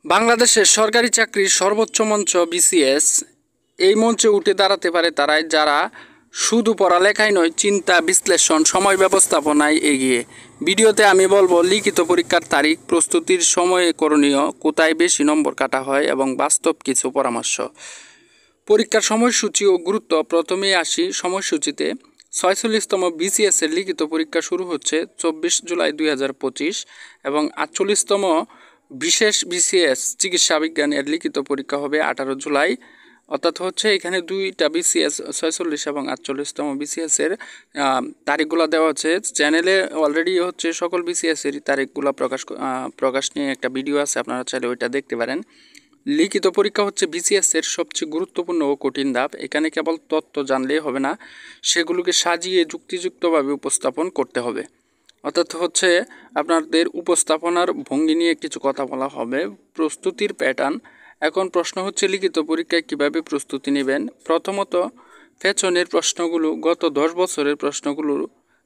বাংলাদেশের সরকারি চাকরির সর্বোচ্চ মঞ্চ বিসিএস। এই মঞ্চে উঠে দাঁড়াতে পারে তারাই যারা শুধু পড়ালেখায় নয়, চিন্তা, বিশ্লেষণ, সময় ব্যবস্থাপনায় এগিয়ে। ভিডিওতে আমি বলবো লিখিত পরীক্ষার তারিখ, প্রস্তুতির সময়ে করণীয়, কোথায় বেশি নম্বর কাটা হয় এবং বাস্তব কিছু পরামর্শ। পরীক্ষার সময়সূচি ও গুরুত্ব। প্রথমেই আসি সময়সূচিতে। ৪৬তম বিসিএসের লিখিত পরীক্ষা শুরু হচ্ছে ২৪ জুলাই ২০২৫ এবং ৪৮তম বিশেষ বিসিএস চিকিৎসা বিজ্ঞানের লিখিত পরীক্ষা হবে ১৮ জুলাই। অর্থাৎ হচ্ছে এখানে দুইটা বিসিএস ৪৬ এবং ৪৮তম বিসিএসের তারিখগুলো দেওয়া হচ্ছে। চ্যানেলে অলরেডি হচ্ছে সকল বিসিএসের তারিখগুলো প্রকাশ নিয়ে একটা ভিডিও আছে, আপনারা চাইলে ওইটা দেখতে পারেন। লিখিত পরীক্ষা হচ্ছে বিসিএসের সবচেয়ে গুরুত্বপূর্ণ ও কঠিন ধাপ। এখানে কেবল তথ্য জানলেই হবে না, সেগুলোকে সাজিয়ে যুক্তিযুক্তভাবে উপস্থাপন করতে হবে। অর্থাৎ হচ্ছে আপনাদের উপস্থাপনার ভঙ্গি নিয়ে কিছু কথা বলা হবে। প্রস্তুতির প্যাটার্ন। এখন প্রশ্ন হচ্ছে লিখিত পরীক্ষায় কিভাবে প্রস্তুতি নেবেন। প্রথমত, পেছনের প্রশ্নগুলো গত ১০ বছরের প্রশ্নগুলোর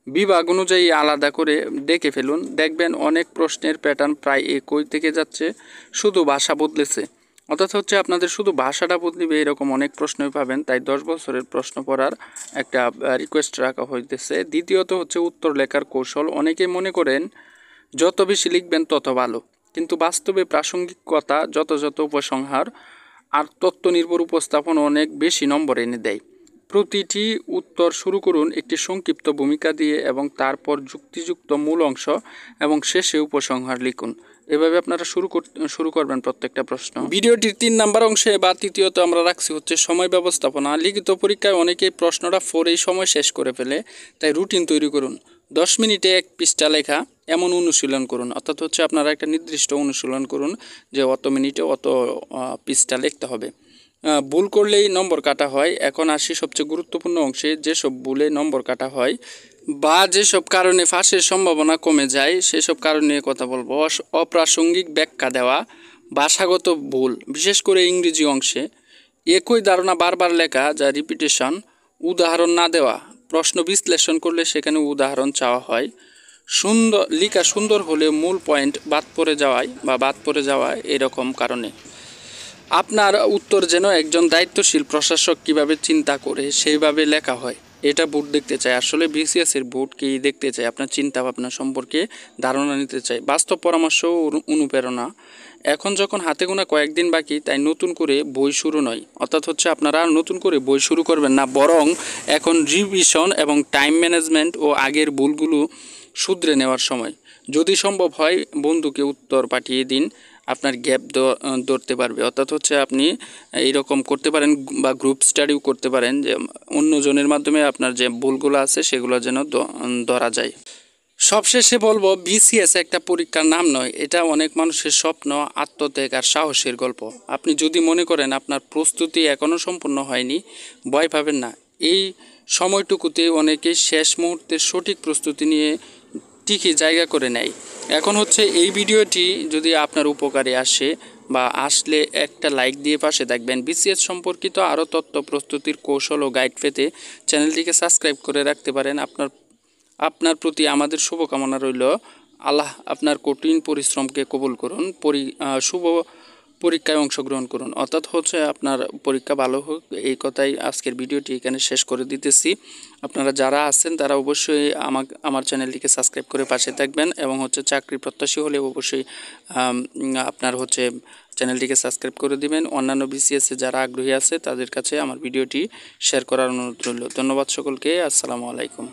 বিভাগ অনুযায়ী আলাদা করে দেখে ফেলুন। দেখবেন অনেক প্রশ্নের প্যাটার্ন প্রায় একই থেকে যাচ্ছে, শুধু ভাষা বদলেছে। অর্থাৎ হচ্ছে আপনাদের শুধু ভাষাটা বদলিবে এরকম অনেক প্রশ্নই পাবেন, তাই ১০ বছরের প্রশ্ন পড়ার একটা রিকোয়েস্ট রাখা হইতেছে। দ্বিতীয়ত হচ্ছে উত্তর লেখার কৌশল। অনেকেই মনে করেন যত বেশি লিখবেন তত ভালো, কিন্তু বাস্তবে প্রাসঙ্গিকতা, যথাযথ উপসংহার আর তথ্য নির্ভর উপস্থাপন অনেক বেশি নম্বর এনে দেয়। প্রতিটি উত্তর শুরু করুন একটি সংক্ষিপ্ত ভূমিকা দিয়ে এবং তারপর যুক্তিযুক্ত মূল অংশ এবং শেষে উপসংহার লিখুন। এভাবে আপনারা শুরু করবেন প্রত্যেকটা প্রশ্ন। ভিডিওটির ৩ নম্বর অংশে বা তৃতীয়ত আমরা রাখছি হচ্ছে সময় ব্যবস্থাপনা। লিখিত পরীক্ষায় অনেকেই প্রশ্নটা পড়েই সময় শেষ করে ফেলে, তাই রুটিন তৈরি করুন। ১০ মিনিটে ১ পৃষ্ঠা লেখা এমন অনুশীলন করুন। অর্থাৎ হচ্ছে আপনারা একটা নির্দিষ্ট অনুশীলন করুন যে অত মিনিটে অত পৃষ্ঠা লিখতে হবে। ভুল করলেই নম্বর কাটা হয়। এখন আসি সবচেয়ে গুরুত্বপূর্ণ অংশে, যেসব ভুলে নম্বর কাটা হয় বা যেসব কারণে ফাঁসের সম্ভাবনা কমে যায় সেসব কারণ নিয়ে কথা বলবো। অপ্রাসঙ্গিক ব্যাখ্যা দেওয়া, ভাষাগত ভুল, বিশেষ করে ইংরেজি অংশে, একই ধারণা বারবার লেখা যা রিপিটেশন, উদাহরণ না দেওয়া, প্রশ্ন বিশ্লেষণ করলে সেখানে উদাহরণ চাওয়া হয়, লেখা সুন্দর হলে মূল পয়েন্ট বাদ পড়ে যাওয়া এরকম কারণে। আপনার উত্তর যেন একজন দায়িত্বশীল প্রশাসক কিভাবে চিন্তা করে সেইভাবে লেখা হয়, এটা বোর্ড দেখতে চায়। আসলে বিসিএসের বোর্ড কি দেখতে চায়? আপনার চিন্তা ভাবনা সম্পর্কে ধারণা নিতে চায়। বাস্তব পরামর্শ ও অনুপ্রেরণা। এখন যখন হাতে গোনা কয়েকদিন বাকি, তাই নতুন করে বই শুরু নয়। অর্থাৎ হচ্ছে আপনারা নতুন করে বই শুরু করবেন না, বরং এখন রিভিশন এবং টাইম ম্যানেজমেন্ট ও আগের ভুলগুলো শুধরে নেওয়ার সময়। যদি সম্ভব হয় বন্ধুকে উত্তর পাঠিয়ে দিন, আপনার গ্যাপ ধরতে পারবে। অর্থাৎ হচ্ছে আপনি এইরকম করতে পারেন বা গ্রুপ স্টাডিও করতে পারেন, যে অন্যজনের মাধ্যমে আপনার যে ভুলগুলো আছে সেগুলো যেন ধরা যায়। সবশেষে বলবো, বিসিএস একটা পরীক্ষার নাম নয়, এটা অনেক মানুষের স্বপ্ন, আত্মত্যাগ আর সাহসের গল্প। আপনি যদি মনে করেন আপনার প্রস্তুতি এখনও সম্পূর্ণ হয়নি, ভয় পাবেন না। এই সময়টুকুতে অনেকেই শেষ মুহূর্তের সঠিক প্রস্তুতি নিয়ে ঠিকই জায়গা করে নেয়। এখন হচ্ছে এই ভিডিওটি যদি আপনার উপকারে আসে বা আসলে একটা লাইক দিয়ে পাশে থাকবেন। বিসিএস সম্পর্কিত আরও তথ্য, প্রস্তুতির কৌশল ও গাইড পেতে চ্যানেলটিকে সাবস্ক্রাইব করে রাখতে পারেন। আপনার প্রতি আমাদের শুভকামনা রইল। আল্লাহ আপনার কঠিন পরিশ্রমকে কবুল করুন। শুভ পরীক্ষায় অংশগ্রহণ করুন। অর্থাৎ হচ্ছে আপনার পরীক্ষা ভালো হোক, এই কথাই আজকের ভিডিওটি এখানে শেষ করে দিতেছি। আপনারা যারা আছেন তারা অবশ্যই আমার চ্যানেলটিকে সাবস্ক্রাইব করে পাশে থাকবেন এবং হচ্ছে চাকরি প্রত্যাশী হলে অবশ্যই আপনার হচ্ছে চ্যানেলটিকে সাবস্ক্রাইব করে দিবেন। অন্যান্য বিসিএসে যারা আগ্রহী আছে তাদের কাছে আমার ভিডিওটি শেয়ার করার অনুরোধ রইল। ধন্যবাদ সকলকে। আসসালামু আলাইকুম।